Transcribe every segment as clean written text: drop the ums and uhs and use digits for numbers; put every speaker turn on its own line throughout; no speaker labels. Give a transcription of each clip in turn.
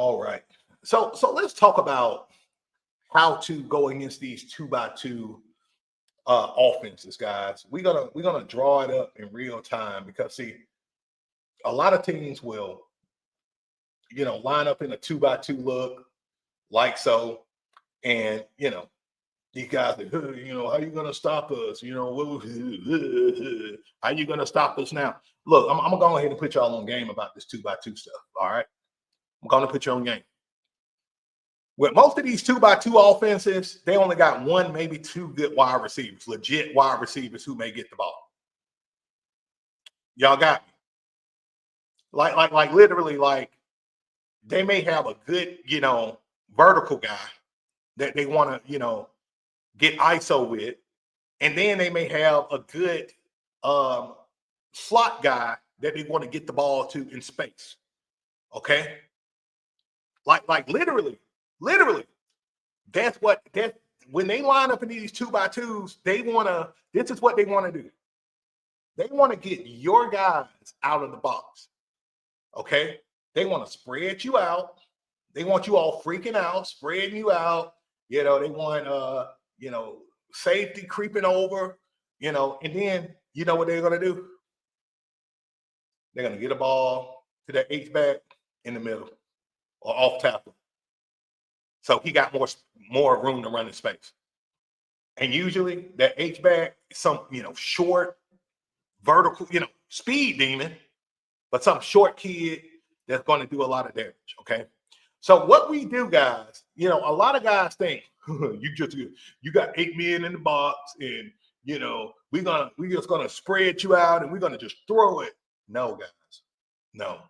All right. So let's talk about how to go against these 2x2 offenses, guys. We're gonna draw it up in real time because see, a lot of teams will, line up in a 2x2 look like so, and these guys, how you gonna stop us? How you gonna stop us now? Look, I'm gonna go ahead and put y'all on game about this 2x2 stuff. All right, I'm gonna put you on game. With most of these 2x2 offenses, they only got one, maybe two good wide receivers, legit wide receivers who may get the ball. Y'all got me. Like literally, like they may have a good, vertical guy that they want to, get ISO with, and then they may have a good um, slot guy that they want to get the ball to in space. Okay, like literally. That's when they line up in these 2x2s, they want to. This is what they want to do. They want to get your guys out of the box. Okay, they want to spread you out. They want you all freaking out, spreading you out. They want safety creeping over. And then you know what they're gonna do? They're gonna get a ball to that H back in the middle or off tackle. So he got more room to run in space. And usually that H back is some, short, vertical, speed demon, but some short kid that's going to do a lot of damage. Okay. So what we do, guys, a lot of guys think you got 8 men in the box, and we're just gonna spread you out and we're gonna just throw it. No, guys, no.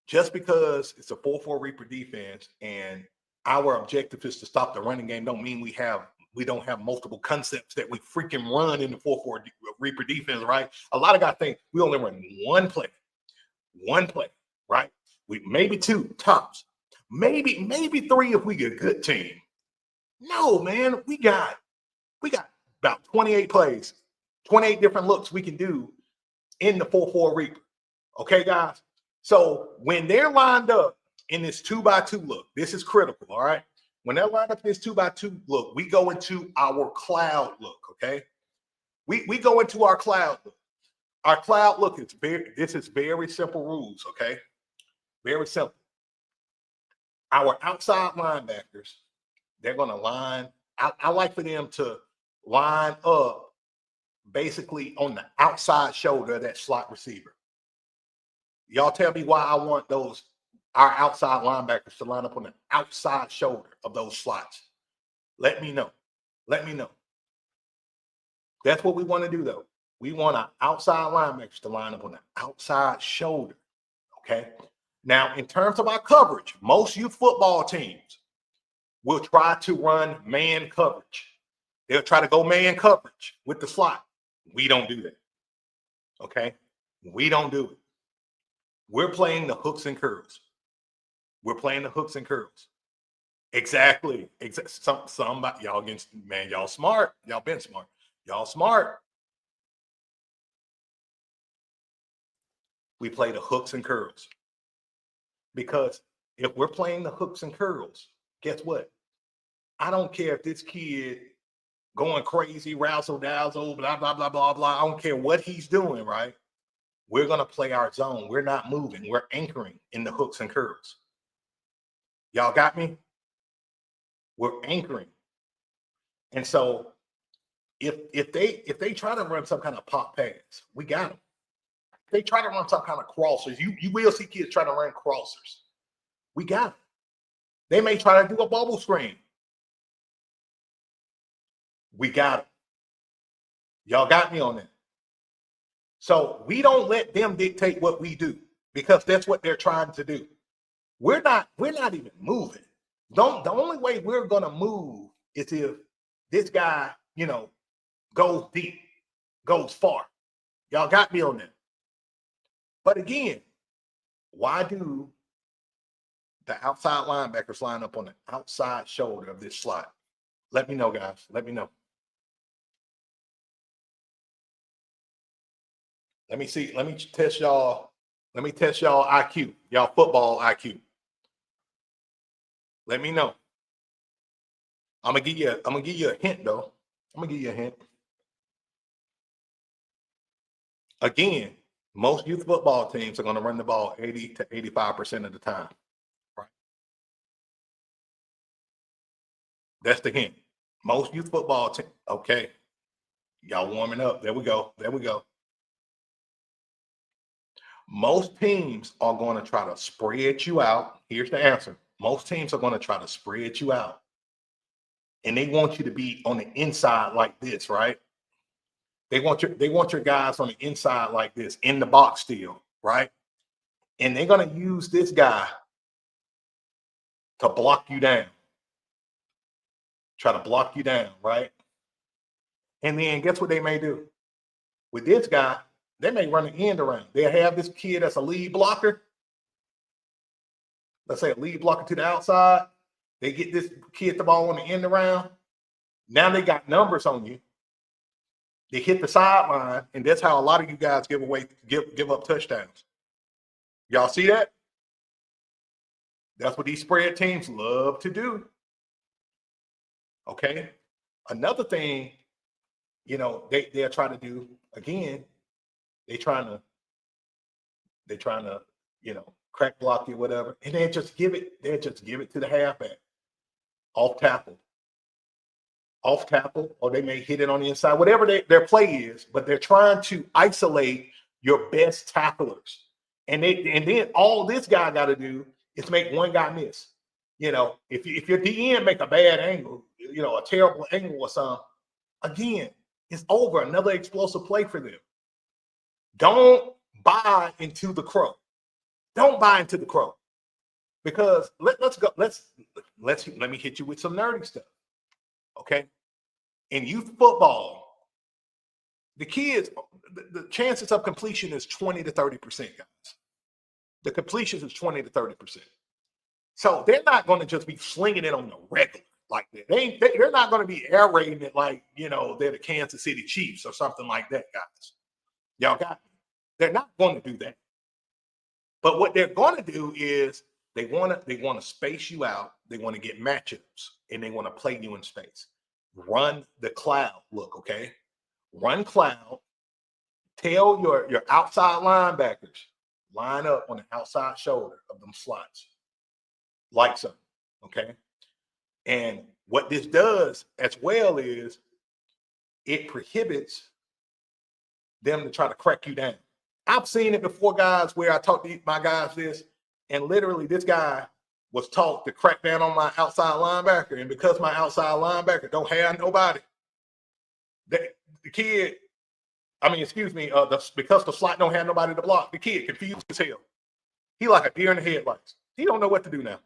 Just because it's a 4-4 Reaper defense and our objective is to stop the running game, don't mean we don't have multiple concepts that we freaking run in the 4-4 Reaper defense, right? A lot of guys think we only run one play, right? We maybe two tops, maybe three if we get a good team. No, man, we got about 28 plays, 28 different looks we can do in the 4-4 Reaper. Okay, guys. So when they're lined up in this 2x2 look, this is critical. All right. When they're lined up in this 2x2 look, we go into our cloud look. Okay. We go into our cloud look. Our cloud look is very simple rules. Okay. Very simple. Our outside linebackers, they're going to line. I like for them to line up basically on the outside shoulder of that slot receiver. Y'all tell me why I want our outside linebackers to line up on the outside shoulder of those slots. Let me know. That's what we want to do, though. We want our outside linebackers to line up on the outside shoulder. Okay. Now, in terms of our coverage, most youth football teams will try to run man coverage. They'll try to go man coverage with the slot. We don't do that. Okay. We don't do it. We're playing the hooks and curls. Exactly. Somebody, y'all against, man, y'all smart. Y'all been smart. Y'all smart. We play the hooks and curls. Because if we're playing the hooks and curls, guess what? I don't care if this kid going crazy, razzle-dazzle, blah, blah, blah, blah, blah. I don't care what he's doing, right? We're going to play our zone. We're not moving. We're anchoring in the hooks and curls. Y'all got me? We're anchoring. And so if they try to run some kind of pop pass, we got them. If they try to run some kind of crossers, you will see kids try to run crossers. We got them. They may try to do a bubble screen. We got them. Y'all got me on that. So we don't let them dictate what we do because that's what they're trying to do. We're not even moving. The only way we're gonna move is if this guy, goes deep, goes far. Y'all got me on that. But again, why do the outside linebackers line up on the outside shoulder of this slot? Let me know, guys. Let me know. Let me see. Let me test y'all IQ, y'all football IQ. Let me know. I'm gonna give you a hint though. I'm gonna give you a hint. Again, most youth football teams are gonna run the ball 80 to 85% of the time. Right. That's the hint. Most youth football team. Okay. Y'all warming up. There we go. There we go. Most teams are going to try to spread you out. Here's the answer. Most teams are going to try to spread you out. And they want you to be on the inside like this, right? They want your guys on the inside like this, in the box still, right? And they're going to use this guy to block you down. Try to block you down, right? And then guess what they may do? With this guy, they may run an end around. They'll have this kid that's a lead blocker. Let's say a lead blocker to the outside. They get this kid the ball on the end around. Now they got numbers on you. They hit the sideline, and that's how a lot of you guys give up touchdowns. Y'all see that? That's what these spread teams love to do. Okay. Another thing, they're trying to do again. They're trying to, crack block you, whatever, and they just give it to the halfback, off tackle, or they may hit it on the inside, whatever their play is, but they're trying to isolate your best tacklers. And then all this guy got to do is make one guy miss. If your DN make a bad angle, a terrible angle or something, again, it's over. Another explosive play for them. Don't buy into the crow. Don't buy into the crow. Because let me hit you with some nerdy stuff. Okay. In youth football, the kids, the chances of completion is 20 to 30%, guys. The completions is 20 to 30%. So they're not going to just be slinging it on the regular like that. They're not going to be air raiding it like, they're the Kansas City Chiefs or something like that, guys. Y'all got me. They're not going to do that. But what they're going to do is they want to space you out. They want to get matchups, and they want to play you in space. Run the cloud look, okay? Run cloud. Tell your outside linebackers, line up on the outside shoulder of them slots. Like something, okay? And what this does as well is it prohibits them to try to crack you down. I've seen it before, guys, where I talk to my guys this, and literally this guy was taught to crack down on my outside linebacker. And because my outside linebacker don't have nobody, the kid, because the slot don't have nobody to block, the kid confused as hell. He like a deer in the headlights. He don't know what to do now.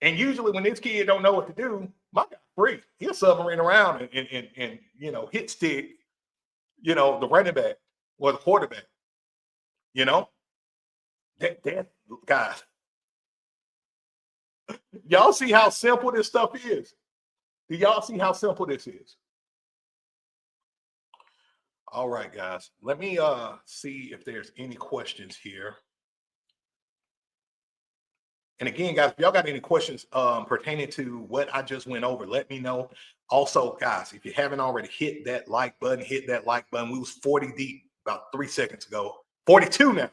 And usually when this kid don't know what to do, my guy free. He'll submarine around and hit stick, the running back or the quarterback. That guys, y'all see how simple this stuff is? Do y'all see how simple this is? All right, guys. Let me see if there's any questions here. And again, guys, if y'all got any questions pertaining to what I just went over, let me know. Also, guys, if you haven't already, hit that like button. We was 40 deep about 3 seconds ago. 42 now.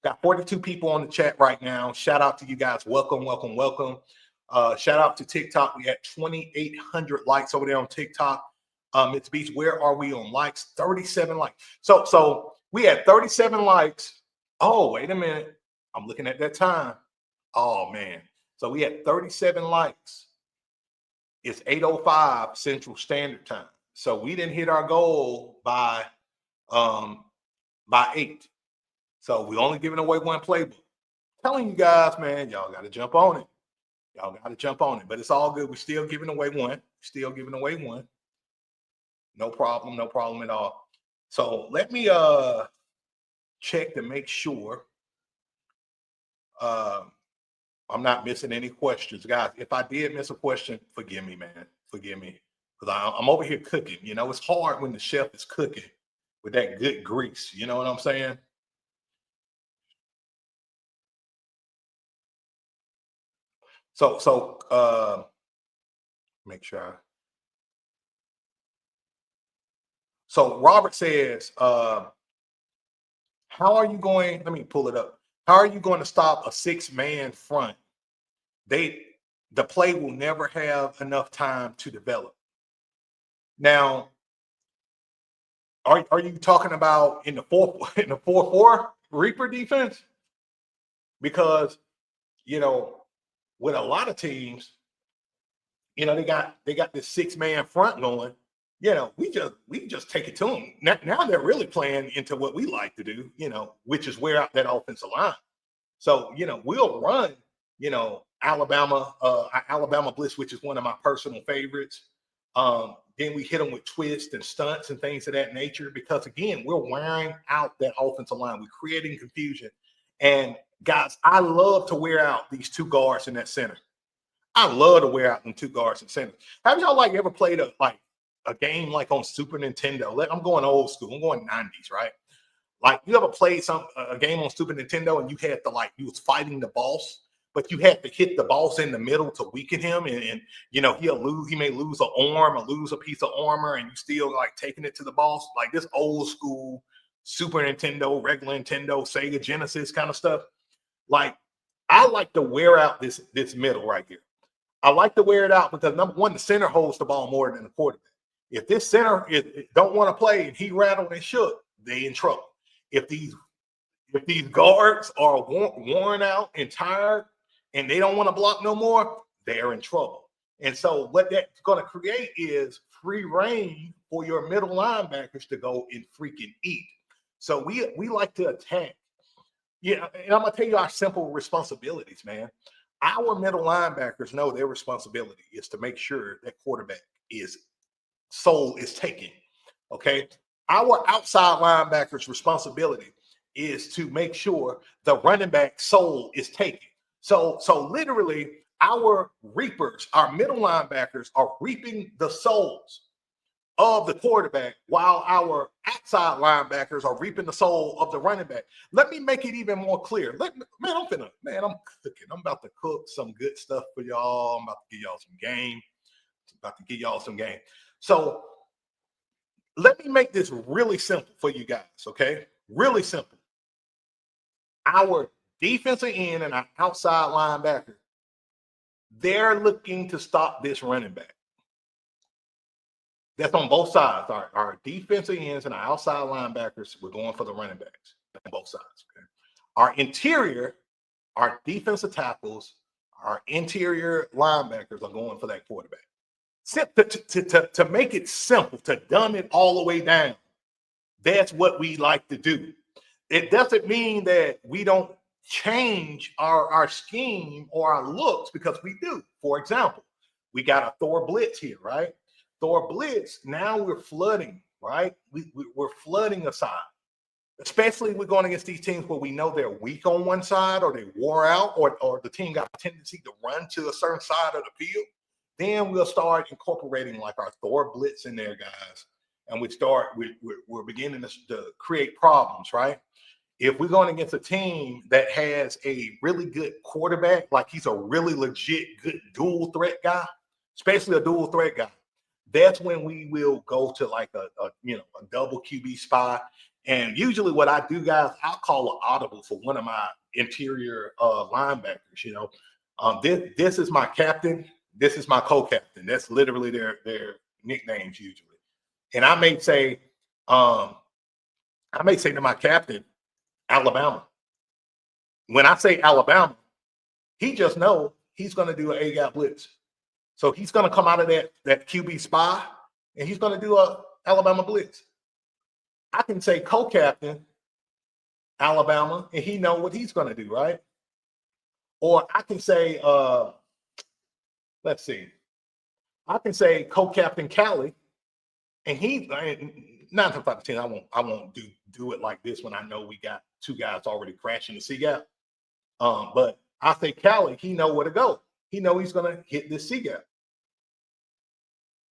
Got 42 people on the chat right now. Shout out to you guys. Welcome. Shout out to TikTok. We had 2,800 likes over there on TikTok. It's Beast. Where are we on likes? 37 likes. So we had 37 likes. Oh, wait a minute. I'm looking at that time. Oh, man. So we had 37 likes. It's 8:05 Central Standard Time. So we didn't hit our goal by 8. So we're only giving away one playbook. Telling you guys, man, y'all got to jump on it. But it's all good. We're still giving away one. No problem at all. So let me check to make sure I'm not missing any questions, guys. If I did miss a question, forgive me, man. Forgive me, because I'm over here cooking. It's hard when the chef is cooking with that good grease. You know what I'm saying? Make sure. So Robert says, how are you going? Let me pull it up. How are you going to stop a 6-man front? The play will never have enough time to develop. Now, are you talking about in the 4-4 Reaper defense? Because with a lot of teams, they got this 6-man front going. We just take it to them. Now they're really playing into what we like to do, which is wear out that offensive line. So, we'll run, Alabama blitz, which is one of my personal favorites. Then we hit them with twists and stunts and things of that nature, because again, we're wearing out that offensive line. We're creating confusion. And guys, I love to wear out these 2 guards in that center. I love to wear out them 2 guards in center. Have y'all ever played a game like on Super Nintendo? I'm going old school. I'm going 90s, right? Like, you ever played a game on Super Nintendo and you had to you was fighting the boss, but you had to hit the boss in the middle to weaken him, and he may lose an arm or lose a piece of armor, and you still taking it to the boss, like this old school Super Nintendo, regular Nintendo, Sega Genesis kind of stuff. Like, I like to wear out this middle right here. I like to wear it out because, number one, the center holds the ball more than the quarterback. If this center don't want to play and he rattled and shook, they in trouble. If these guards are worn out and tired and they don't want to block no more, they're in trouble. And so what that's going to create is free reign for your middle linebackers to go and freaking eat. So we like to attack. Yeah, and I'm going to tell you our simple responsibilities, man. Our middle linebackers know their responsibility is to make sure that quarterback soul is taken. Okay. Our outside linebackers' responsibility is to make sure the running back soul is taken. So literally, our reapers, our middle linebackers, are reaping the souls of the quarterback, while our outside linebackers are reaping the soul of the running back. Let me make it even more clear. I'm cooking. I'm about to cook some good stuff for y'all. I'm about to give y'all some game. So let me make this really simple for you guys, okay? Really simple. Our defensive end and our outside linebacker, they're looking to stop this running back. That's on both sides. Our defensive ends and our outside linebackers, we're going for the running backs on both sides. Okay? Our interior, our defensive tackles, our interior linebackers are going for that quarterback. To make it simple, to dumb it all the way down, that's what we like to do. It doesn't mean that we don't change our scheme or our looks, because we do. For example, we got a Thor blitz here, right? Thor blitz, now we're flooding, right? We're flooding a side. Especially we're going against these teams where we know they're weak on one side, or they wore out, or the team got a tendency to run to a certain side of the field. Then we'll start incorporating our Thor blitz in there, guys. And we're beginning to create problems, right? If we're going against a team that has a really good quarterback, like he's a really legit good dual threat guy, especially a dual threat guy, that's when we will go to a double QB spy. And usually what I do, guys, I'll call an audible for one of my interior linebackers. This is my captain. This is my co-captain. That's literally their nicknames usually. And I may say to my captain, Alabama. When I say Alabama, he just knows he's going to do an A-gap blitz. So he's going to come out of that QB spy, and he's going to do a Alabama blitz. I can say co-captain Alabama, and he know what he's going to do, right? Or I can say, let's see. I can say co-captain Cali, and he 9 times out of 10, I won't do it like this when I know we got 2 guys already crashing the C-gap. But I say Cali, he know where to go. He know he's going to hit this C-gap.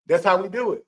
That's how we do it.